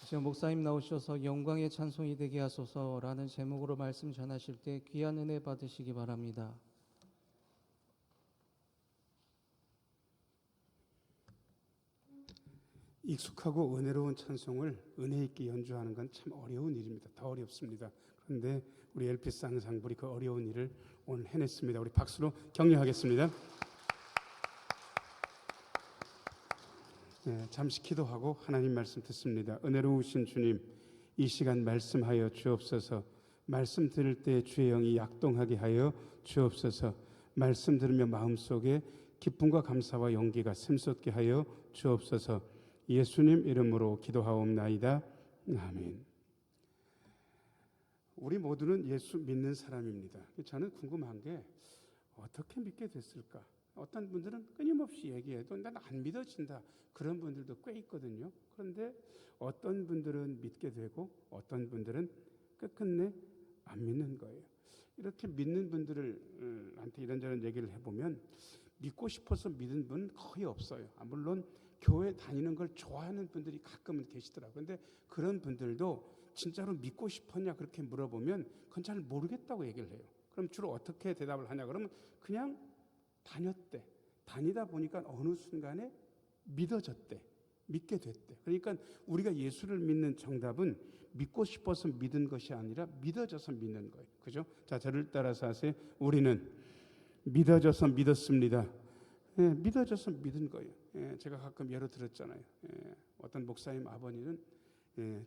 지금 목사님 나오셔서 영광의 찬송이 되게 하소서라는 제목으로 말씀 전하실 때 귀한 은혜 받으시기 바랍니다. 익숙하고 은혜로운 찬송을 은혜 있게 연주하는 건 참 어려운 일입니다. 더 어렵습니다. 그런데 우리 LPS 앙상블이 그 어려운 일을 오늘 해냈습니다. 우리 박수로 격려하겠습니다. 네, 잠시 기도하고 하나님 말씀 듣습니다. 은혜로우신 주님, 이 시간 말씀하여 주옵소서. 말씀 들을 때 주의 영이 약동하게 하여 주옵소서. 말씀 들으며 마음속에 기쁨과 감사와 용기가 샘솟게 하여 주옵소서. 예수님 이름으로 기도하옵나이다. 아멘. 우리 모두는 예수 믿는 사람입니다. 저는 궁금한 게 어떻게 믿게 됐을까? 어떤 분들은 끊임없이 얘기해도 난 안 믿어진다. 그런 분들도 꽤 있거든요. 그런데 어떤 분들은 믿게 되고 어떤 분들은 끝끝내 안 믿는 거예요. 이렇게 믿는 분들한테 이런저런 얘기를 해보면 믿고 싶어서 믿는 분은 거의 없어요. 물론 교회 다니는 걸 좋아하는 분들이 가끔은 계시더라고요. 그런데 그런 분들도 진짜로 믿고 싶었냐 그렇게 물어보면 그건 잘 모르겠다고 얘기를 해요. 그럼 주로 어떻게 대답을 하냐 그러면 그냥 다녔대. 다니다 보니까 어느 순간에 믿어졌대. 믿게 됐대. 그러니까 우리가 예수를 믿는 정답은 믿고 싶어서 믿은 것이 아니라 믿어져서 믿는 거예요. 그죠? 자, 저를 따라서 하세요. 우리는 믿어져서 믿었습니다. 예, 믿어져서 믿은 거예요. 예, 제가 가끔 예로 들었잖아요. 예, 어떤 목사님 아버님은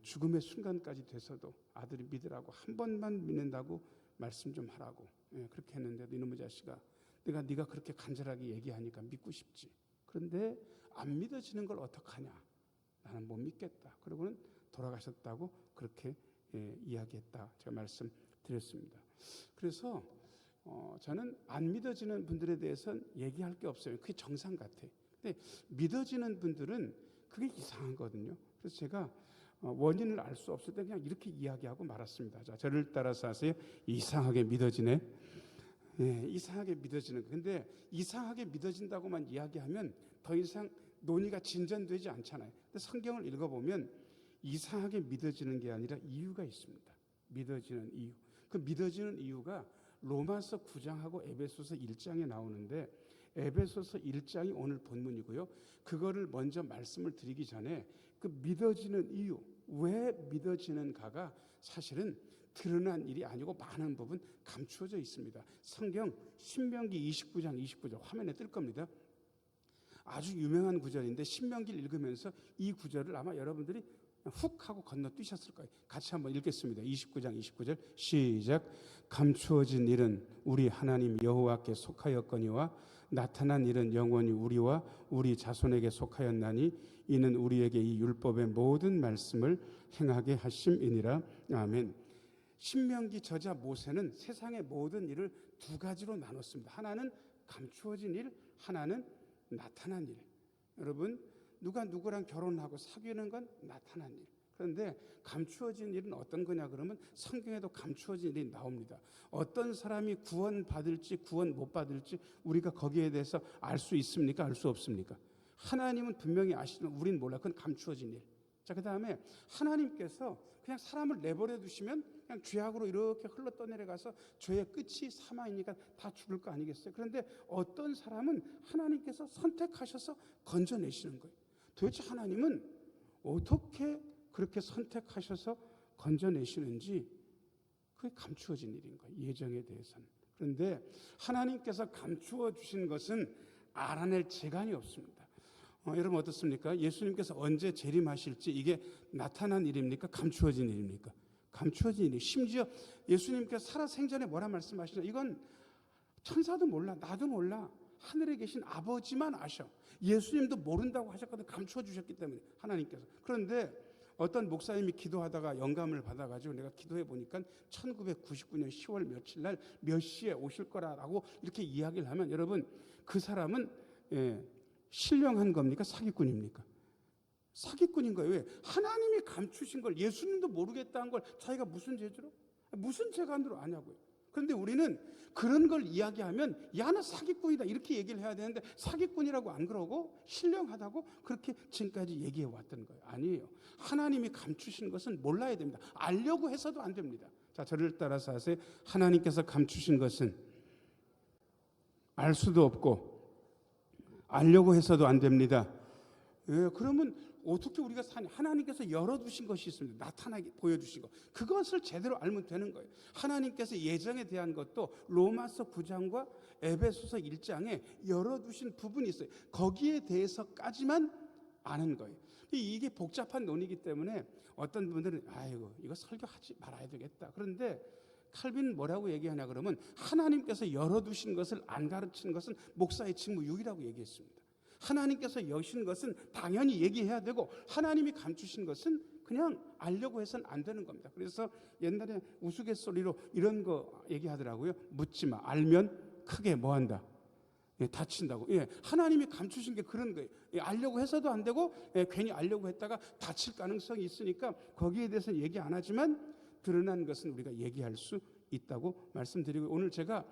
죽음의 순간까지 돼서도 아들이 믿으라고 한 번만 믿는다고 말씀 좀 하라고 그렇게 했는데도 이놈의 자식아 네가 그렇게 간절하게 얘기하니까 믿고 싶지. 그런데 안 믿어지는 걸 어떡하냐. 나는 못 믿겠다. 그러고는 돌아가셨다고 그렇게 이야기했다. 제가 말씀드렸습니다. 그래서 저는 안 믿어지는 분들에 대해서는 얘기할 게 없어요. 그게 정상 같아. 근데 믿어지는 분들은 그게 이상하거든요. 그래서 제가 원인을 알 수 없을 때 그냥 이렇게 이야기하고 말았습니다. 자, 저를 따라서 하세요. 이상하게 믿어지네. 예, 이상하게 믿어지는 거. 근데 이상하게 믿어진다고만 이야기하면 더 이상 논의가 진전되지 않잖아요. 근데 성경을 읽어보면 이상하게 믿어지는 게 아니라 이유가 있습니다. 믿어지는 이유. 그 믿어지는 이유가 로마서 9장하고 에베소서 1장에 나오는데 에베소서 1장이 오늘 본문이고요. 그거를 먼저 말씀을 드리기 전에 그 믿어지는 이유, 왜 믿어지는가가 사실은 드러난 일이 아니고 많은 부분 감추어져 있습니다. 성경 신명기 29장 29절 화면에 뜰 겁니다. 아주 유명한 구절인데 신명기를 읽으면서 이 구절을 아마 여러분들이 훅 하고 건너뛰셨을 거예요. 같이 한번 읽겠습니다. 29장 29절 시작. 감추어진 일은 우리 하나님 여호와께 속하였거니와 나타난 일은 영원히 우리와 우리 자손에게 속하였나니 이는 우리에게 이 율법의 모든 말씀을 행하게 하심이니라. 아멘. 신명기 저자 모세는 세상의 모든 일을 두 가지로 나눴습니다. 하나는 감추어진 일, 하나는 나타난 일. 여러분 누가 누구랑 결혼하고 사귀는 건 나타난 일. 그런데 감추어진 일은 어떤 거냐 그러면 성경에도 감추어진 일이 나옵니다. 어떤 사람이 구원 받을지 구원 못 받을지 우리가 거기에 대해서 알 수 있습니까? 알 수 없습니까? 하나님은 분명히 아시지만 우린 몰라. 그건 감추어진 일. 자, 그 다음에 하나님께서 그냥 사람을 내버려 두시면 그냥 죄악으로 이렇게 흘러 떠내려가서 죄의 끝이 사망이니까 다 죽을 거 아니겠어요? 그런데 어떤 사람은 하나님께서 선택하셔서 건져내시는 거예요. 도대체 하나님은 어떻게 그렇게 선택하셔서 건져내시는지 그게 감추어진 일인 거예요. 예정에 대해서는. 그런데 하나님께서 감추어 주신 것은 알아낼 재간이 없습니다. 여러분 어떻습니까? 예수님께서 언제 재림하실지 이게 나타난 일입니까? 감추어진 일입니까? 감추어진 일이. 심지어 예수님께서 살아생전에 뭐라 말씀하시냐? 이건 천사도 몰라, 나도 몰라. 하늘에 계신 아버지만 아셔. 예수님도 모른다고 하셨거든. 감추어 주셨기 때문에 하나님께서. 그런데 어떤 목사님이 기도하다가 영감을 받아가지고 내가 기도해 보니까 1999년 10월 며칠 날 몇 시에 오실 거라고 이렇게 이야기를 하면 여러분 그 사람은 신령한 겁니까? 사기꾼입니까? 사기꾼인 거예요. 왜? 하나님이 감추신 걸 예수님도 모르겠다는 걸 자기가 무슨 재주로? 무슨 재간으로 아냐고요. 그런데 우리는 그런 걸 이야기하면 야, 너 사기꾼이다 이렇게 얘기를 해야 되는데 사기꾼이라고 안 그러고 신령하다고 그렇게 지금까지 얘기해 왔던 거예요. 아니에요. 하나님이 감추신 것은 몰라야 됩니다. 알려고 해서도 안 됩니다. 자, 저를 따라서 하세요. 하나님께서 감추신 것은 알 수도 없고 알려고 해서도 안 됩니다. 예, 그러면 어떻게 우리가 사냐? 하나님께서 열어두신 것이 있습니다. 나타나게 보여주신 것. 그것을 제대로 알면 되는 거예요. 하나님께서 예정에 대한 것도 로마서 9장과 에베소서 1장에 열어두신 부분이 있어요. 거기에 대해서까지만 아는 거예요. 이게 복잡한 논의이기 때문에 어떤 분들은 아이고 이거 설교하지 말아야 되겠다. 그런데 칼빈은 뭐라고 얘기하냐 그러면 하나님께서 열어두신 것을 안 가르치는 것은 목사의 직무 6이라고 얘기했습니다. 하나님께서 여신 것은 당연히 얘기해야 되고 하나님이 감추신 것은 그냥 알려고 해서는 안 되는 겁니다. 그래서 옛날에 우스갯소리로 이런 거 얘기하더라고요. 묻지 마. 알면 크게 뭐한다? 예, 다친다고. 예, 하나님이 감추신 게 그런 거예요. 예, 알려고 해서도 안 되고 괜히 알려고 했다가 다칠 가능성이 있으니까 거기에 대해서는 얘기 안 하지만 드러난 것은 우리가 얘기할 수 있다고 말씀드리고 오늘 제가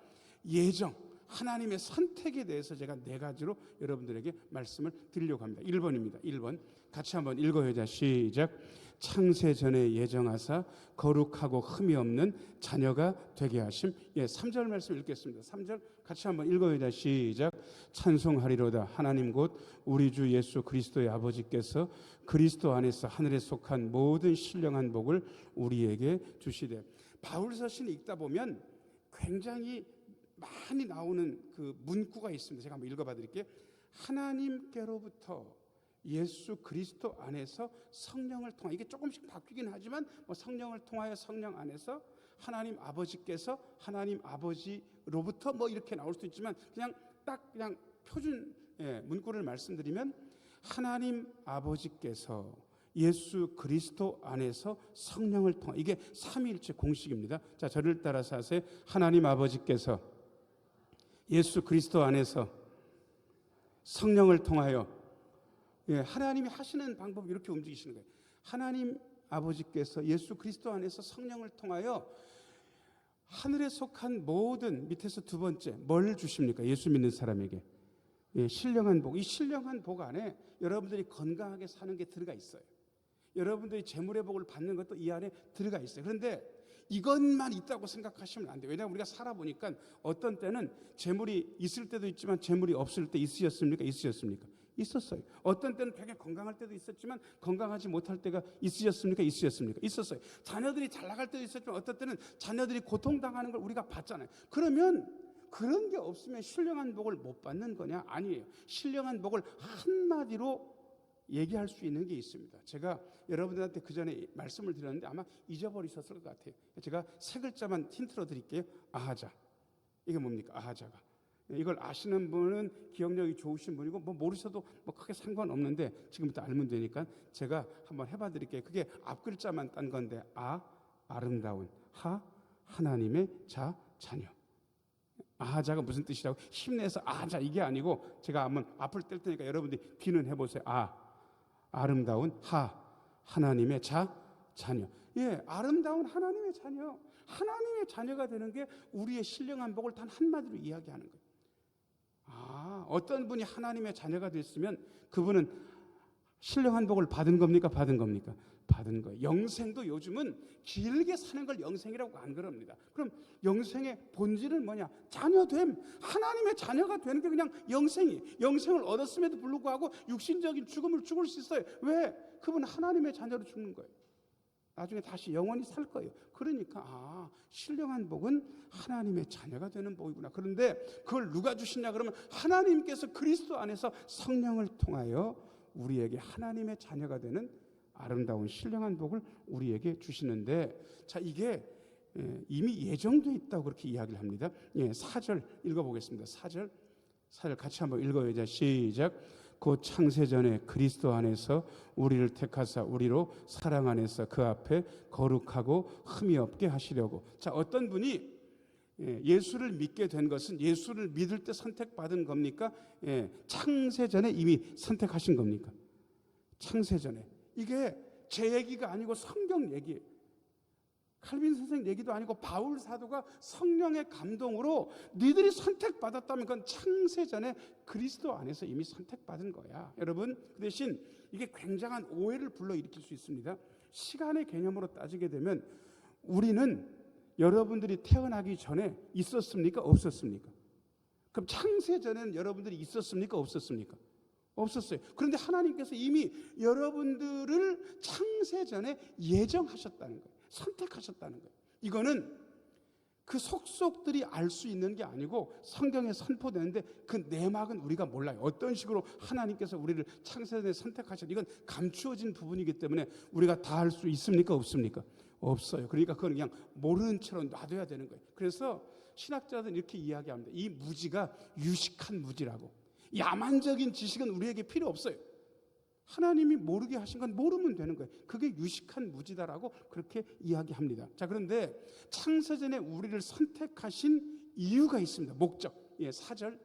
예정 하나님의 선택에 대해서 제가 4가지로 여러분들에게 말씀을 드리려고 합니다. 1번입니다. 1번 같이 한번 읽어요. 시작. 창세전에 예정하사 거룩하고 흠이 없는 자녀가 되게 하심. 3절 말씀 읽겠습니다. 3절 같이 한번 읽어요. 시작. 찬송하리로다. 하나님 곧 우리 주 예수 그리스도의 아버지께서 그리스도 안에서 하늘에 속한 모든 신령한 복을 우리에게 주시되. 바울 서신을 읽다 보면 굉장히 많이 나오는 그 문구가 있습니다. 제가 한번 읽어봐 드릴게요. 하나님께로부터 예수 그리스도 안에서 성령을 통하 이게 조금씩 바뀌긴 하지만 성령을 통하여 성령 안에서 하나님 아버지께서 하나님 아버지로부터 이렇게 나올 수도 있지만 그냥 딱 그냥 표준 문구를 말씀드리면 하나님 아버지께서 예수 그리스도 안에서 성령을 통하 이게 삼위일체 공식입니다. 자, 저를 따라서 하세요. 하나님 아버지께서 예수 그리스도 안에서 성령을 통하여 하나님이 하시는 방법이 이렇게 움직이시는 거예요. 하나님 아버지께서 예수 그리스도 안에서 성령을 통하여 하늘에 속한 모든 밑에서 2번째 뭘 주십니까? 예수 믿는 사람에게 신령한 복. 이 신령한 복 안에 여러분들이 건강하게 사는 게 들어가 있어요. 여러분들이 재물의 복을 받는 것도 이 안에 들어가 있어요. 그런데 이것만 있다고 생각하시면 안 돼요. 왜냐하면 우리가 살아보니까 어떤 때는 재물이 있을 때도 있지만 재물이 없을 때 있으셨습니까? 있었어요. 어떤 때는 되게 건강할 때도 있었지만 건강하지 못할 때가 있으셨습니까? 있었어요. 자녀들이 잘 나갈 때도 있었지만 어떤 때는 자녀들이 고통당하는 걸 우리가 봤잖아요. 그러면 그런 게 없으면 신령한 복을 못 받는 거냐? 아니에요. 신령한 복을 한마디로 얘기할 수 있는 게 있습니다. 제가 여러분들한테 그 전에 말씀을 드렸는데 아마 잊어버리셨을 것 같아요. 제가 3글자만 힌트로 드릴게요. 아하자. 이게 뭡니까? 아하자가. 이걸 아시는 분은 기억력이 좋으신 분이고 모르셔도 크게 상관없는데 지금부터 알면 되니까 제가 한번 해봐 드릴게요. 그게 앞글자만 딴 건데 아름다운, 하나님의 자녀. 아하자가 무슨 뜻이라고? 힘내서 아하자 이게 아니고 제가 한번 앞을 뗄 테니까 여러분들이 뒤는 해보세요. 아름다운 하나님의 자녀. 아름다운 하나님의 자녀. 하나님의 자녀가 되는 게 우리의 신령한 복을 단 한마디로 이야기하는 거예요. 어떤 분이 하나님의 자녀가 됐으면 그분은 신령한 복을 받은 겁니까? 받은 거예요. 영생도 요즘은 길게 사는 걸 영생이라고 안 그럽니다. 그럼 영생의 본질은 뭐냐? 자녀됨. 하나님의 자녀가 되는 게 그냥 영생이에요. 영생을 얻었음에도 불구하고 육신적인 죽음을 죽을 수 있어요. 왜? 그분 하나님의 자녀로 죽는 거예요. 나중에 다시 영원히 살 거예요. 그러니까 신령한 복은 하나님의 자녀가 되는 복이구나. 그런데 그걸 누가 주시냐 그러면 하나님께서 그리스도 안에서 성령을 통하여 우리에게 하나님의 자녀가 되는 아름다운 신령한 복을 우리에게 주시는데, 자, 이게 이미 예정되어 있다고 그렇게 이야기를 합니다. 4절 읽어보겠습니다. 4절 같이 한번 읽어요. 시작. 곧 창세전에 그리스도 안에서 우리를 택하사 우리로 사랑 안에서 그 앞에 거룩하고 흠이 없게 하시려고. 자, 어떤 분이 예수를 믿게 된 것은 예수를 믿을 때 선택받은 겁니까? 창세전에 이미 선택하신 겁니까? 창세전에. 이게 제 얘기가 아니고 성경 얘기예요. 칼빈 선생 얘기도 아니고 바울 사도가 성령의 감동으로 너희들이 선택받았다면 그건 창세전에 그리스도 안에서 이미 선택받은 거야. 여러분, 그 대신 이게 굉장한 오해를 불러일으킬 수 있습니다. 시간의 개념으로 따지게 되면 우리는 여러분들이 태어나기 전에 있었습니까? 없었습니까? 그럼 창세전에는 여러분들이 있었습니까? 없었습니까? 없었어요. 그런데 하나님께서 이미 여러분들을 창세전에 예정하셨다는 거예요. 선택하셨다는 거예요. 이거는 그 속속들이 알 수 있는 게 아니고 성경에 선포되는데 그 내막은 우리가 몰라요. 어떤 식으로 하나님께서 우리를 창세전에 선택하셨, 이건 감추어진 부분이기 때문에 우리가 다 알 수 있습니까? 없습니까? 없어요. 그러니까 그건 그냥 모르는 채로 놔둬야 되는 거예요. 그래서 신학자들은 이렇게 이야기합니다. 이 무지가 유식한 무지라고. 야만적인 지식은 우리에게 필요 없어요. 하나님이 모르게 하신 건 모르면 되는 거예요. 그게 유식한 무지다라고 그렇게 이야기합니다. 자, 그런데 창세전에 우리를 선택하신 이유가 있습니다. 목적. 예, 4절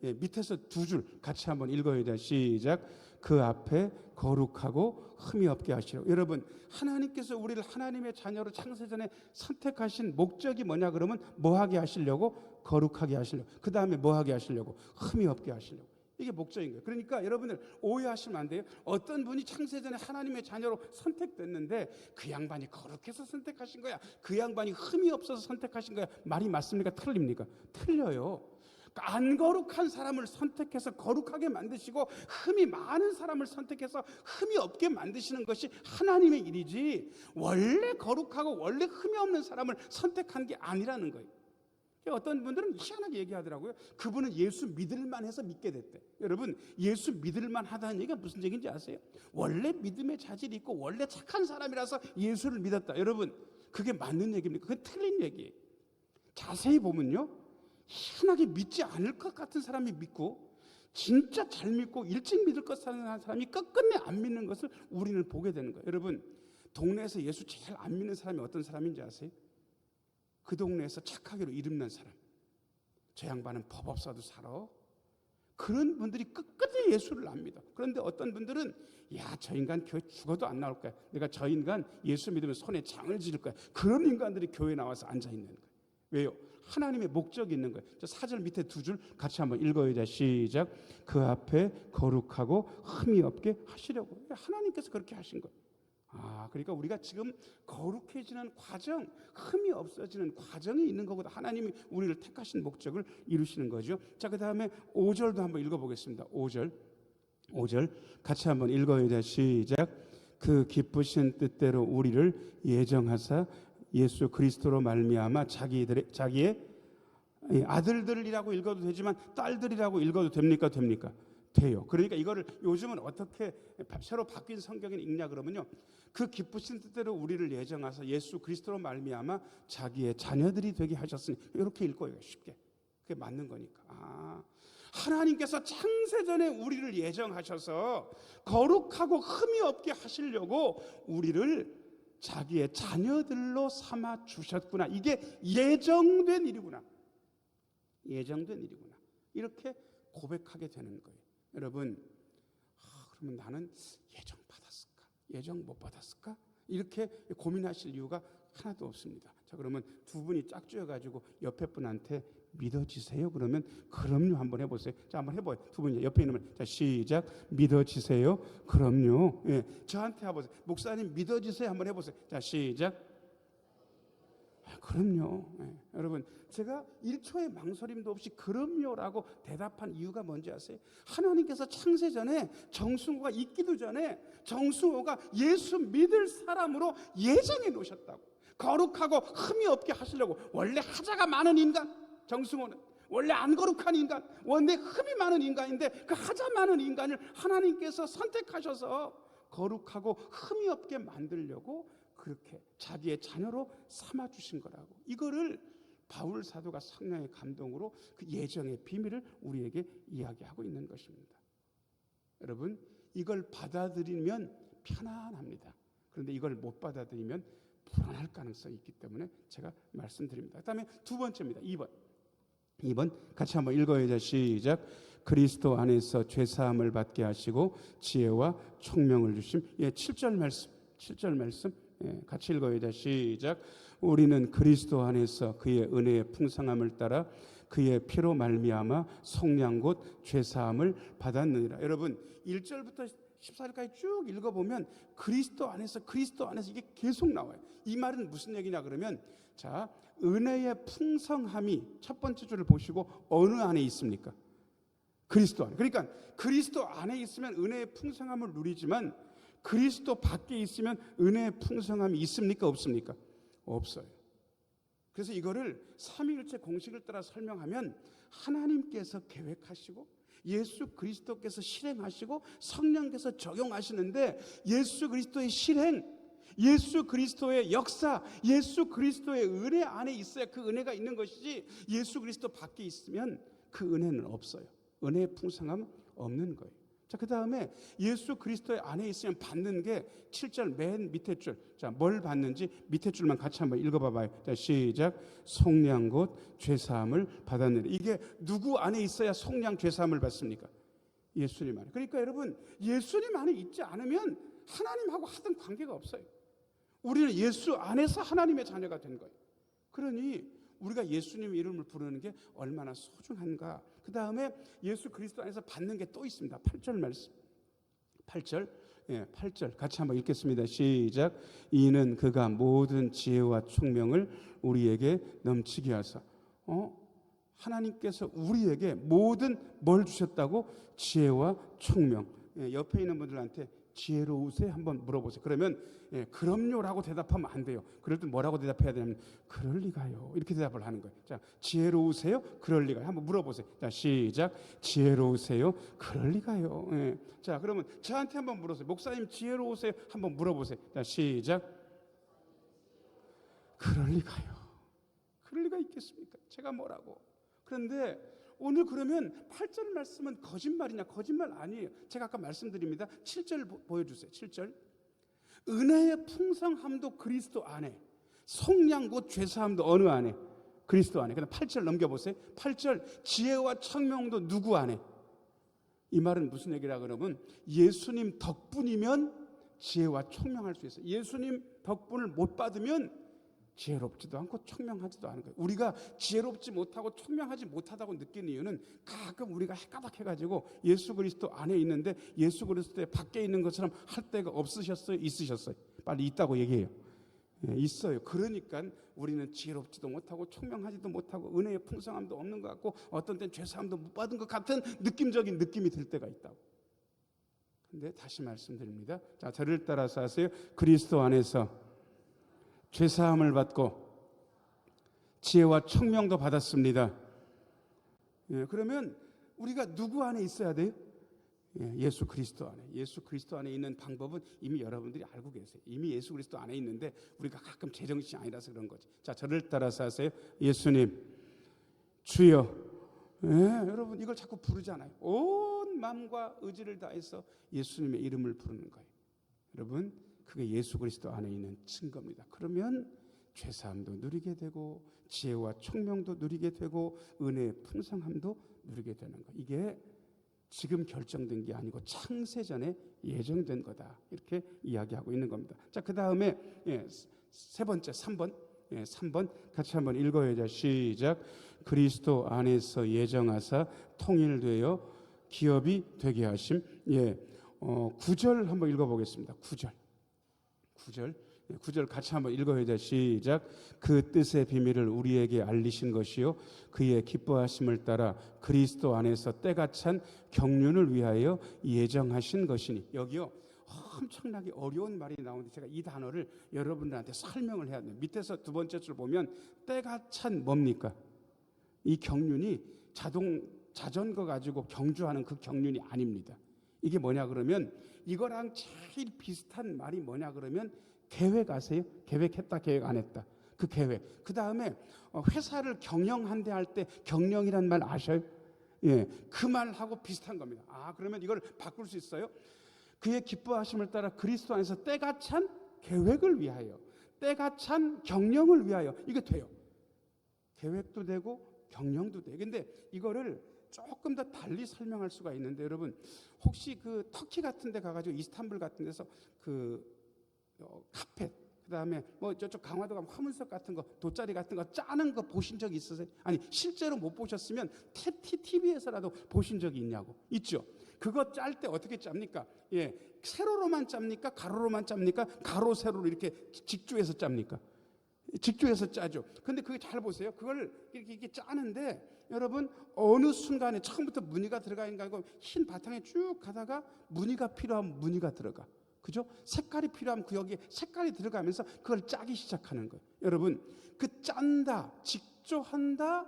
예, 밑에서 두 줄 같이 한번 읽어야 돼요. 시작. 그 앞에 거룩하고 흠이 없게 하시려고. 여러분, 하나님께서 우리를 하나님의 자녀로 창세전에 선택하신 목적이 뭐냐 그러면 뭐하게 하시려고? 거룩하게 하시려고. 그 다음에 뭐하게 하시려고? 흠이 없게 하시려고. 이게 목적인 거예요. 그러니까 여러분들 오해하시면 안 돼요. 어떤 분이 창세전에 하나님의 자녀로 선택됐는데 그 양반이 거룩해서 선택하신 거야, 그 양반이 흠이 없어서 선택하신 거야, 말이 맞습니까? 틀립니까? 틀려요. 안 거룩한 사람을 선택해서 거룩하게 만드시고 흠이 많은 사람을 선택해서 흠이 없게 만드시는 것이 하나님의 일이지 원래 거룩하고 원래 흠이 없는 사람을 선택한 게 아니라는 거예요. 어떤 분들은 희한하게 얘기하더라고요. 그분은 예수 믿을만 해서 믿게 됐대. 여러분, 예수 믿을만 하다는 얘기가 무슨 얘기인지 아세요? 원래 믿음의 자질이 있고 원래 착한 사람이라서 예수를 믿었다. 여러분, 그게 맞는 얘기입니까? 그게 틀린 얘기예요. 자세히 보면요, 희한하게 믿지 않을 것 같은 사람이 믿고 진짜 잘 믿고 일찍 믿을 것 같은 사람이 끝끝내 안 믿는 것을 우리는 보게 되는 거예요. 여러분, 동네에서 예수 제일 안 믿는 사람이 어떤 사람인지 아세요? 그 동네에서 착하기로 이름난 사람. 저 양반은 법 없어도 살아. 그런 분들이 끝끝내 예수를 안 믿어. 그런데 어떤 분들은 야, 저 인간 교회 죽어도 안 나올 거야. 내가 저 인간 예수 믿으면 손에 장을 지를 거야. 그런 인간들이 교회에 나와서 앉아 있는 거예요. 왜요? 하나님의 목적이 있는 거예요. 저 4절 밑에 두 줄 같이 한번 읽어야 돼. 시작. 그 앞에 거룩하고 흠이 없게 하시려고. 하나님께서 그렇게 하신 거예요. 그러니까 우리가 지금 거룩해지는 과정, 흠이 없어지는 과정이 있는 것보다 하나님이 우리를 택하신 목적을 이루시는 거죠. 자, 그 다음에 5절도 한번 읽어보겠습니다. 5절 같이 한번 읽어야 돼. 시작. 그 기쁘신 뜻대로 우리를 예정하사 예수 그리스도로 말미암아 자기의 아들들이라고 읽어도 되지만 딸들이라고 읽어도 됩니까? 돼요. 그러니까 이거를 요즘은 어떻게 새로 바뀐 성경에 읽냐 그러면요, 그 기쁘신 뜻대로 우리를 예정하사 예수 그리스도로 말미암아 자기의 자녀들이 되게 하셨으니, 이렇게 읽어요. 쉽게. 그게 맞는 거니까. 하나님께서 창세전에 우리를 예정하셔서 거룩하고 흠이 없게 하시려고 우리를 자기의 자녀들로 삼아 주셨구나. 이게 예정된 일이구나. 이렇게 고백하게 되는 거예요. 여러분, 그러면 나는 예정 받았을까? 예정 못 받았을까? 이렇게 고민하실 이유가 하나도 없습니다. 자, 그러면 두 분이 짝지어가지고 옆에 분한테 믿어지세요? 그러면 그럼요 한번 해보세요. 자, 한번 해봐요. 두 분이 옆에 있는 분. 자, 시작. 믿어지세요? 그럼요. 예, 저한테 해보세요. 목사님 믿어지세요? 한번 해보세요. 자, 시작. 그럼요. 예, 여러분, 제가 1초의 망설임도 없이 그럼요라고 대답한 이유가 뭔지 아세요? 하나님께서 창세전에 정승호가 있기도 전에 정승호가 예수 믿을 사람으로 예정해 놓으셨다고. 거룩하고 흠이 없게 하시려고. 원래 하자가 많은 인간, 정승호는 원래 안 거룩한 인간, 원래 흠이 많은 인간인데 그 하자 많은 인간을 하나님께서 선택하셔서 거룩하고 흠이 없게 만들려고 그렇게 자기의 자녀로 삼아주신 거라고. 이거를 바울 사도가 성령의 감동으로 그 예정의 비밀을 우리에게 이야기하고 있는 것입니다. 여러분, 이걸 받아들이면 편안합니다. 그런데 이걸 못 받아들이면 불안할 가능성이 있기 때문에 제가 말씀드립니다. 그 다음에 두 번째입니다. 2번 같이 한번 읽어야죠. 시작. 그리스도 안에서 죄사함을 받게 하시고 지혜와 총명을 주심. 예, 7절 말씀 같이 읽어야 돼. 시작. 우리는 그리스도 안에서 그의 은혜의 풍성함을 따라 그의 피로 말미암아 속량 곧 죄사함을 받았느니라. 여러분 1절부터 14절까지 쭉 읽어보면 그리스도 안에서 이게 계속 나와요. 이 말은 무슨 얘기냐 그러면, 자, 은혜의 풍성함이 첫 번째 줄을 보시고 어느 안에 있습니까? 그리스도 안에. 그러니까 그리스도 안에 있으면 은혜의 풍성함을 누리지만 그리스도 밖에 있으면 은혜의 풍성함이 있습니까? 없습니까? 없어요. 그래서 이거를 삼위일체 공식을 따라 설명하면 하나님께서 계획하시고 예수 그리스도께서 실행하시고 성령께서 적용하시는데, 예수 그리스도의 실행, 예수 그리스도의 역사, 예수 그리스도의 은혜 안에 있어야 그 은혜가 있는 것이지, 예수 그리스도 밖에 있으면 그 은혜는 없어요. 은혜의 풍성함 없는 거예요. 자, 그 다음에 예수 그리스도의 안에 있으면 받는 게 7절 맨 밑에 줄. 자, 뭘 받는지 밑에 줄만 같이 한번 읽어봐봐요. 자, 시작. 속량 곧 죄사함을 받았느니라. 이게 누구 안에 있어야 속량 죄사함을 받습니까? 예수님 안에. 그러니까 여러분 예수님 안에 있지 않으면 하나님하고 하던 관계가 없어요. 우리는 예수 안에서 하나님의 자녀가 된 거예요. 그러니 우리가 예수님의 이름을 부르는 게 얼마나 소중한가. 그 다음에 예수 그리스도 안에서 받는 게 또 있습니다. 8절 말씀. 8절. 8절 같이 한번 읽겠습니다. 시작. 이는 그가 모든 지혜와 총명을 우리에게 넘치게 하사. 하나님께서 우리에게 모든 뭘 주셨다고? 지혜와 총명. 옆에 있는 분들한테 지혜로우세요? 한번 물어보세요. 그러면 그럼요라고 대답하면 안 돼요. 그럴 때 뭐라고 대답해야 되냐면 그럴 리가요. 이렇게 대답을 하는 거예요. 자, 지혜로우세요? 그럴 리가요. 한번 물어보세요. 자, 시작. 지혜로우세요? 그럴 리가요. 자, 그러면 저한테 한번 물어보세요. 목사님 지혜로우세요? 한번 물어보세요. 자, 시작. 그럴 리가요. 그럴 리가 있겠습니까? 제가 뭐라고. 그런데 오늘 그러면 8절 말씀은 거짓말이냐? 거짓말 아니에요. 제가 아까 말씀드립니다. 7절 보여주세요. 7절. 은혜의 풍성함도 그리스도 안에, 속량 곧 죄사함도 어느 안에? 그리스도 안에. 그다음 8절 넘겨보세요. 8절. 지혜와 청명도 누구 안에? 이 말은 무슨 얘기라 그러면 예수님 덕분이면 지혜와 청명할 수 있어요. 예수님 덕분을 못 받으면 지혜롭지도 않고 청명하지도 않은 거예요. 우리가 지혜롭지 못하고 청명하지 못하다고 느끼는 이유는 가끔 우리가 헷가닥해가지고 예수 그리스도 안에 있는데 예수 그리스도의 밖에 있는 것처럼 할 때가 없으셨어요? 있으셨어요? 빨리 있다고 얘기해요. 있어요. 그러니까 우리는 지혜롭지도 못하고 청명하지도 못하고 은혜의 풍성함도 없는 것 같고 어떤 때는 죄사함도 못 받은 것 같은 느낌적인 느낌이 들 때가 있다고. 근데 다시 말씀드립니다. 자, 저를 따라서 하세요. 그리스도 안에서 죄사함을 받고 지혜와 청명도 받았습니다. 그러면 우리가 누구 안에 있어야 돼요? 예수 그리스도 안에. 예수 그리스도 안에 있는 방법은 이미 여러분들이 알고 계세요. 이미 예수 그리스도 안에 있는데 우리가 가끔 제정신이 아니라서 그런 거지. 자, 저를 따라서 하세요. 예수님 주여. 여러분 이걸 자꾸 부르잖아요. 온 마음과 의지를 다해서 예수님의 이름을 부르는 거예요. 여러분 그게 예수 그리스도 안에 있는 증거입니다. 그러면 죄사함도 누리게 되고 지혜와 총명도 누리게 되고 은혜의 풍성함도 누리게 되는 거. 이게 지금 결정된 게 아니고 창세전에 예정된 거다. 이렇게 이야기하고 있는 겁니다. 자, 그 다음에 세 번째 3번. 3번 같이 한번 읽어야죠. 시작. 그리스도 안에서 예정하사 통일되어 기업이 되게 하심. 9절 한번 읽어보겠습니다. 9절 같이 한번 읽어야 돼. 시작. 그 뜻의 비밀을 우리에게 알리신 것이요 그의 기뻐하심을 따라 그리스도 안에서 때가 찬 경륜을 위하여 예정하신 것이니. 여기요 엄청나게 어려운 말이 나오는데 제가 이 단어를 여러분들한테 설명을 해야 돼요. 밑에서 두 번째 줄 보면 때가 찬 뭡니까? 이 경륜이 자전거 가지고 경주하는 그 경륜이 아닙니다. 이게 뭐냐 그러면 이거랑 제일 비슷한 말이 뭐냐 그러면 계획 아세요? 계획했다 계획 안 했다. 그 계획. 그 다음에 회사를 경영한대 할 때 경영이란 말 아셔요? 그 말하고 비슷한 겁니다. 그러면 이걸 바꿀 수 있어요? 그의 기뻐하심을 따라 그리스도 안에서 때가 찬 계획을 위하여, 때가 찬 경영을 위하여. 이게 돼요. 계획도 되고 경영도 돼. 근데 이거를 조금 더 달리 설명할 수가 있는데 여러분 혹시 그 터키 같은 데 가가지고 이스탄불 같은 데서 그 카펫 그다음에 뭐 저쪽 강화도 가면 화문석 같은 거, 돗자리 같은 거 짜는 거 보신 적 있으세요? 아니 실제로 못 보셨으면 TV에서라도 보신 적이 있냐고. 있죠. 그거 짤 때 어떻게 짭니까? 예, 세로로만 짭니까? 가로로만 짭니까? 가로 세로로 이렇게 직조해서 짭니까? 직조해서 짜죠. 근데 그게 잘 보세요. 그걸 이렇게 짜는데 여러분 어느 순간에 처음부터 무늬가 들어가 있는 거 아니고 흰 바탕에 쭉 가다가 무늬가 필요하면 무늬가 들어가. 그죠? 색깔이 필요하면 그 여기에 색깔이 들어가면서 그걸 짜기 시작하는 거예요. 여러분 그 짠다, 직조한다,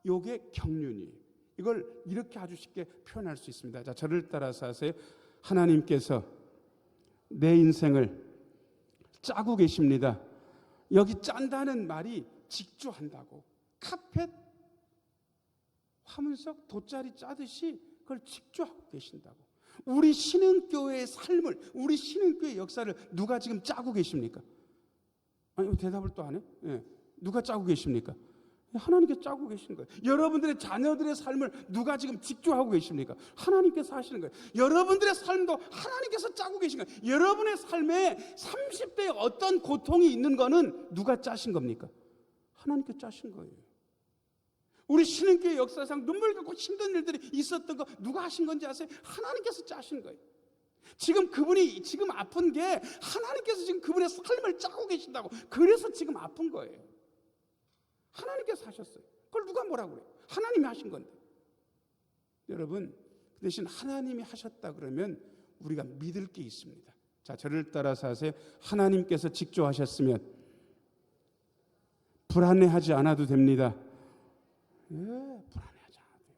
요게 경륜이에요. 이걸 이렇게 아주 쉽게 표현할 수 있습니다. 자, 저를 따라서 하세요. 하나님께서 내 인생을 짜고 계십니다. 여기 짠다는 말이 직조한다고. 카펫, 화문석, 돗자리 짜듯이 그걸 직조하고 계신다고. 우리 신흥교회의 삶을, 우리 신흥교회의 역사를 누가 지금 짜고 계십니까? 아니, 대답을 또 안 해? 예. 누가 짜고 계십니까? 하나님께서 짜고 계신 거예요. 여러분들의 자녀들의 삶을 누가 지금 직조하고 계십니까? 하나님께서 하시는 거예요. 여러분들의 삶도 하나님께서 짜고 계신 거예요. 여러분의 삶에 30대에 어떤 고통이 있는 거는 누가 짜신 겁니까? 하나님께서 짜신 거예요. 우리 신흥교회 역사상 눈물 갖고 힘든 일들이 있었던 거 누가 하신 건지 아세요? 하나님께서 짜신 거예요. 지금 그분이 지금 아픈 게 하나님께서 지금 그분의 삶을 짜고 계신다고. 그래서 지금 아픈 거예요. 하나님께서 하셨어요. 그걸 누가 뭐라고 그래요? 하나님이 하신 건데. 여러분 그 대신 하나님이 하셨다 그러면 우리가 믿을 게 있습니다. 자, 저를 따라서 하세요. 하나님께서 직조하셨으면 불안해하지 않아도 됩니다. 예, 불안해하지 않아도 돼요.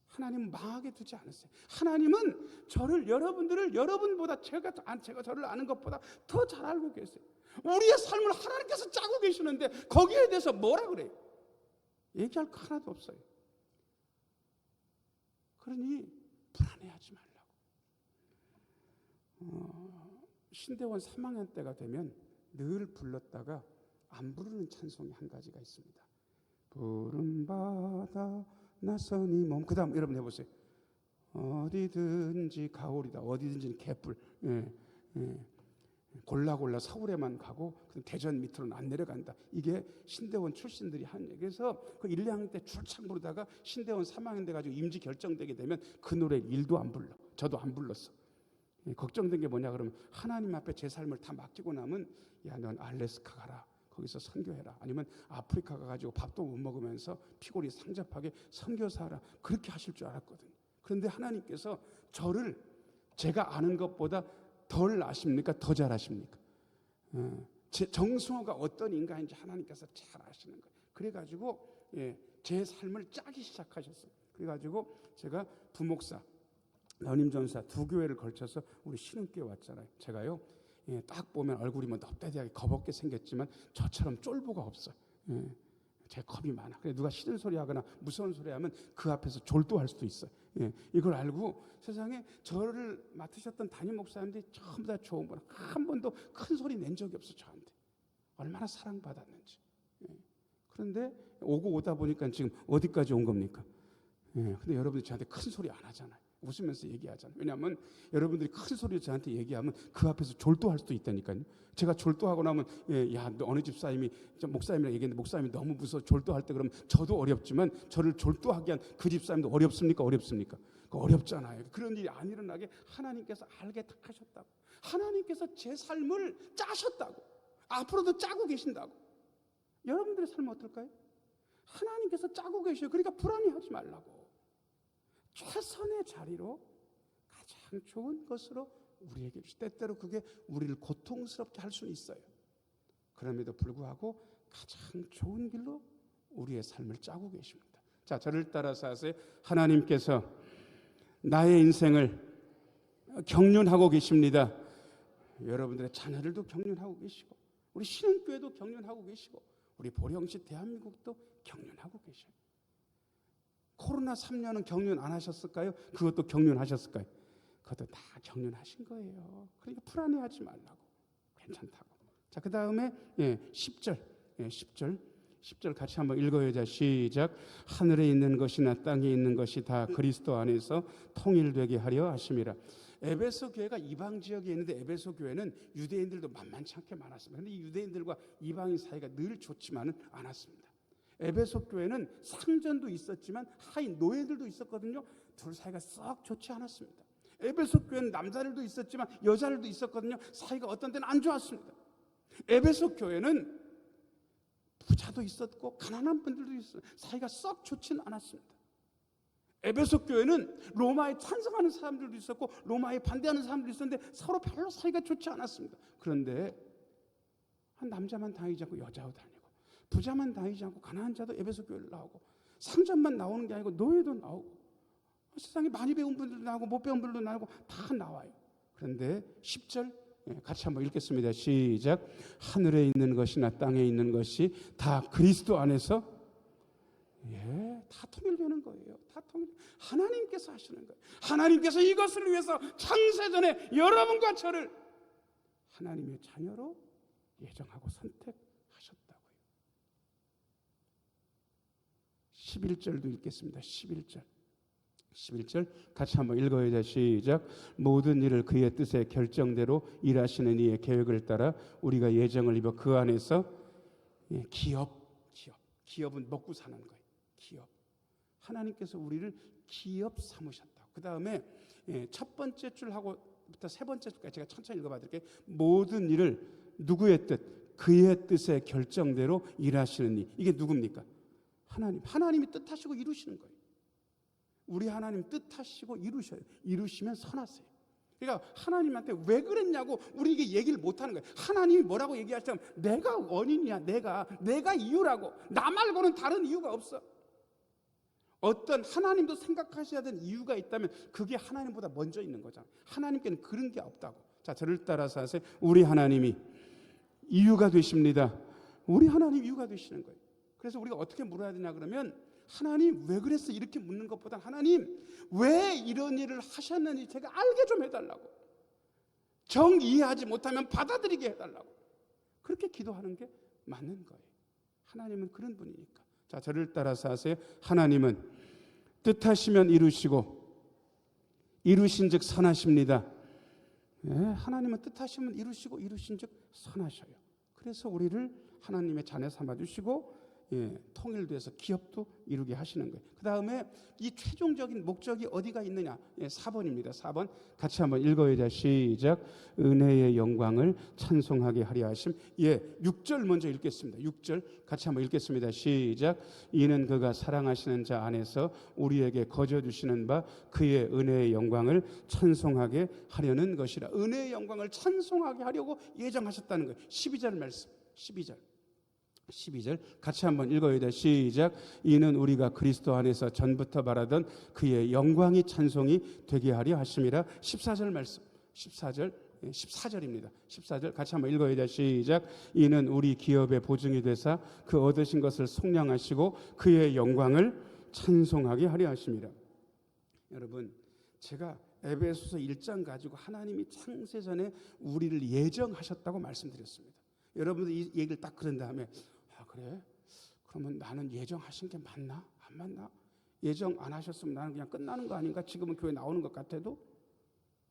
하나님은 망하게 두지 않았어요. 하나님은 저를, 여러분들을 여러분보다 제가 저를 아는 것보다 더 잘 알고 계세요. 우리의 삶을 하나님께서 짜고 계시는데 거기에 대해서 뭐라 그래요? 얘기할 거 하나도 없어요. 그러니 불안해하지 말라고. 신대원 3학년 때가 되면 늘 불렀다가 안 부르는 찬송이 한 가지가 있습니다. 푸른 바다 나선이 몸. 그 다음 여러분 해보세요. 어디든지 가오리다. 어디든지 개뿔. 예, 예. 골라 서울에만 가고 대전 밑으로는 안 내려간다. 이게 신대원 출신들이 한 얘기. 그래서 그 1, 2학년 때 출창 부르다가 신대원 3학년 돼가지고 임지 결정되게 되면 그 노래 1도 안 불러. 저도 안 불렀어. 걱정된 게 뭐냐 그러면 하나님 앞에 제 삶을 다 맡기고 나면 야, 넌 알래스카 가라. 거기서 선교해라. 아니면 아프리카 가가지고 밥도 못 먹으면서 피골이 상접하게 선교사하라. 그렇게 하실 줄 알았거든요. 그런데 하나님께서 저를 제가 아는 것보다 덜 아십니까? 더 잘 아십니까? 정승호가 어떤 인간인지 하나님께서 잘 아시는 거예요. 그래가지고 제 삶을 짜기 시작하셨어요. 그래가지고 제가 부목사, 연임전사 두 교회를 걸쳐서 우리 신흥교회 왔잖아요. 제가요, 딱 보면 얼굴이 뭐 넙대대하게 겁없게 생겼지만 저처럼 쫄보가 없어요. 제 겁이 많아. 그래 누가 싫은 소리 하거나 무서운 소리 하면 그 앞에서 졸도할 수도 있어요. 이걸 알고 세상에 저를 맡으셨던 담임 목사님들이 전부 다 좋은 분은 한 번도 큰 소리 낸 적이 없어. 저한테 얼마나 사랑받았는지. 그런데 오고 오다 보니까 지금 어디까지 온 겁니까? 근데 여러분들이 저한테 큰 소리 안 하잖아요. 웃으면서 얘기하잖아요. 왜냐하면 여러분들이 큰 소리로 저한테 얘기하면 그 앞에서 졸도할 수도 있다니까요. 제가 졸도하고 나면 야, 너 어느 집사님이 목사님이랑 얘기했는데 목사님이 너무 무서워 졸도할 때 그러면 저도 어렵지만 저를 졸도하게 한 그 집사님도 어렵습니까? 어렵습니까? 어렵잖아요. 그런 일이 안 일어나게 하나님께서 알게 다 하셨다고. 하나님께서 제 삶을 짜셨다고. 앞으로도 짜고 계신다고. 여러분들의 삶은 어떨까요? 하나님께서 짜고 계셔요. 그러니까 불안해하지 말라고. 최선의 자리로 가장 좋은 것으로 우리에게 주시. 때때로 그게 우리를 고통스럽게 할 수는 있어요. 그럼에도 불구하고 가장 좋은 길로 우리의 삶을 짜고 계십니다. 자, 저를 따라서 하세요. 하나님께서 나의 인생을 경륜하고 계십니다. 여러분들의 자녀들도 경륜하고 계시고 우리 신흥교회도 경륜하고 계시고 우리 보령시 대한민국도 경륜하고 계셔요. 코로나 3년은 경륜 안 하셨을까요? 그것도 경륜하셨을까요? 그것도 다 경륜하신 거예요. 그러니까 불안해하지 말라고. 괜찮다고. 자, 그 다음에 10절. 10절 같이 한번 읽어요. 자, 시작. 하늘에 있는 것이나 땅에 있는 것이 다 그리스도 안에서 통일되게 하려 하심이라. 에베소 교회가 이방 지역에 있는데 에베소 교회는 유대인들도 만만치 않게 많았습니다. 그런데 이 유대인들과 이방인 사이가 늘 좋지만은 않았습니다. 에베소 교회는 상전도 있었지만 하인 노예들도 있었거든요. 둘 사이가 썩 좋지 않았습니다. 에베소 교회는 남자들도 있었지만 여자들도 있었거든요. 사이가 어떤 때는 안 좋았습니다. 에베소 교회는 부자도 있었고 가난한 분들도 있었고 사이가 썩 좋지는 않았습니다. 에베소 교회는 로마에 찬성하는 사람들도 있었고 로마에 반대하는 사람들도 있었는데 서로 별로 사이가 좋지 않았습니다. 그런데 한 남자만 다니지 않고 여자도 다니고 부자만 다니지 않고 가난한 자도 에베소 교회를 나오고 상전만 나오는 게 아니고 노예도 나오고 세상에 많이 배운 분들도 나오고 못 배운 분들도 나오고 다 나와요. 그런데 10절 같이 한번 읽겠습니다. 시작. 하늘에 있는 것이나 땅에 있는 것이 다 그리스도 안에서 다 통일되는 거예요. 다 통일. 하나님께서 하시는 거예요. 하나님께서 이것을 위해서 창세전에 여러분과 저를 하나님의 자녀로 예정하고 선택하셨다고요. 11절도 읽겠습니다. 11절 같이 한번 읽어야 돼. 시작. 모든 일을 그의 뜻의 결정대로 일하시는 이의 계획을 따라 우리가 예정을 입어 그 안에서 기업은 먹고 사는 거예요. 기업. 하나님께서 우리를 기업 삼으셨다. 그 다음에 첫 번째 줄하고부터 세 번째 줄까지 제가 천천히 읽어봐드릴게요. 모든 일을 누구의 뜻? 그의 뜻의 결정대로 일하시는 이. 이게 누굽니까? 하나님이 뜻하시고 이루시는 거예요. 우리 하나님 뜻하시고 이루셔요. 이루시면 선하세요. 그러니까 하나님한테 왜 그랬냐고 우리에게 얘기를 못하는 거예요. 하나님이 뭐라고 얘기하시면 내가 원인이야. 내가 이유라고. 나 말고는 다른 이유가 없어. 어떤 하나님도 생각하셔야 되는 이유가 있다면 그게 하나님보다 먼저 있는 거잖아요. 하나님께는 그런 게 없다고. 자, 저를 따라서 하세요. 우리 하나님이 이유가 되십니다. 우리 하나님 이유가 되시는 거예요. 그래서 우리가 어떻게 물어야 되냐 그러면 하나님 왜 그랬어? 이렇게 묻는 것보다 하나님 왜 이런 일을 하셨는지 제가 알게 좀 해달라고. 정 이해하지 못하면 받아들이게 해달라고. 그렇게 기도하는 게 맞는 거예요. 하나님은 그런 분이니까. 자, 저를 따라서 하세요. 하나님은 뜻하시면 이루시고 이루신 즉 선하십니다. 하나님은 뜻하시면 이루시고 이루신 즉 선하셔요. 그래서 우리를 하나님의 자녀 삼아주시고 통일돼서 기업도 이루게 하시는 거예요. 그 다음에 이 최종적인 목적이 어디가 있느냐? 4번입니다. 4번 같이 한번 읽어야 돼. 시작. 은혜의 영광을 찬송하게 하려 하심. 6절 먼저 읽겠습니다. 6절 같이 한번 읽겠습니다. 시작. 이는 그가 사랑하시는 자 안에서 우리에게 거저 주시는 바 그의 은혜의 영광을 찬송하게 하려는 것이라. 은혜의 영광을 찬송하게 하려고 예정하셨다는 거예요. 12절 말씀. 12절 같이 한번 읽어야 돼. 시작. 이는 우리가 그리스도 안에서 전부터 바라던 그의 영광이 찬송이 되게 하려 하심이라. 14절 말씀. 14절입니다. 14절 같이 한번 읽어야 돼. 시작. 이는 우리 기업의 보증이 되사 그 얻으신 것을 속량하시고 그의 영광을 찬송하게 하려 하심이라. 여러분, 제가 에베소서 1장 가지고 하나님이 창세전에 우리를 예정하셨다고 말씀드렸습니다. 여러분들 이 얘기를 딱 그런 다음에 그래? 그러면 나는 예정하신 게 맞나? 안 맞나? 예정 안 하셨으면 나는 그냥 끝나는 거 아닌가? 지금은 교회 나오는 것 같아도?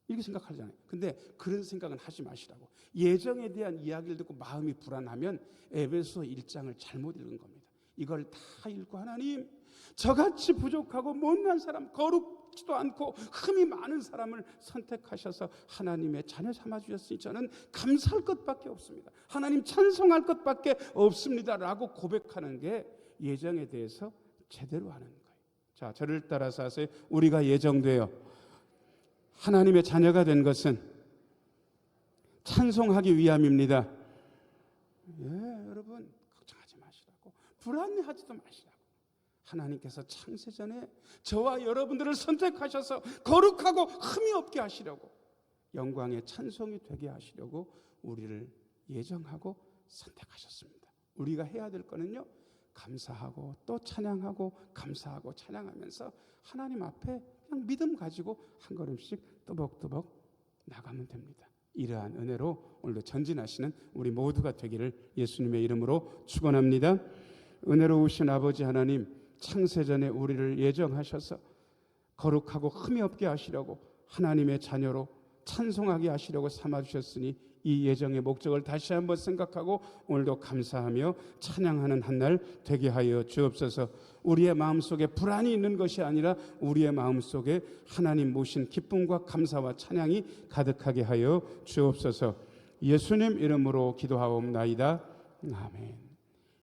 이렇게 생각하잖아요. 근데 그런 생각은 하지 마시라고. 예정에 대한 이야기를 듣고 마음이 불안하면 에베소 1장을 잘못 읽은 겁니다. 이걸 다 읽고 하나님, 저같이 부족하고 못난 사람, 거룩지도 않고 흠이 많은 사람을 선택하셔서 하나님의 자녀 삼아주셨으니 저는 감사할 것밖에 없습니다. 하나님 찬송할 것밖에 없습니다라고 고백하는 게 예정에 대해서 제대로 하는 거예요. 자, 저를 따라서 하세요. 우리가 예정되어 하나님의 자녀가 된 것은 찬송하기 위함입니다. 여러분 걱정하지 마시라고, 불안해하지도 마시라고. 하나님께서 창세전에 저와 여러분들을 선택하셔서 거룩하고 흠이 없게 하시려고, 영광의 찬송이 되게 하시려고 우리를 예정하고 선택하셨습니다. 우리가 해야 될 거는요, 감사하고 또 찬양하고 감사하고 찬양하면서 하나님 앞에 그냥 믿음 가지고 한 걸음씩 또박또박 나가면 됩니다. 이러한 은혜로 오늘도 전진하시는 우리 모두가 되기를 예수님의 이름으로 축원합니다. 은혜로우신 아버지 하나님, 창세전에 우리를 예정하셔서 거룩하고 흠이 없게 하시려고 하나님의 자녀로 찬송하게 하시려고 삼아주셨으니 이 예정의 목적을 다시 한번 생각하고 오늘도 감사하며 찬양하는 한 날 되게 하여 주옵소서. 우리의 마음속에 불안이 있는 것이 아니라 우리의 마음속에 하나님 모신 기쁨과 감사와 찬양이 가득하게 하여 주옵소서. 예수님 이름으로 기도하옵나이다. 아멘.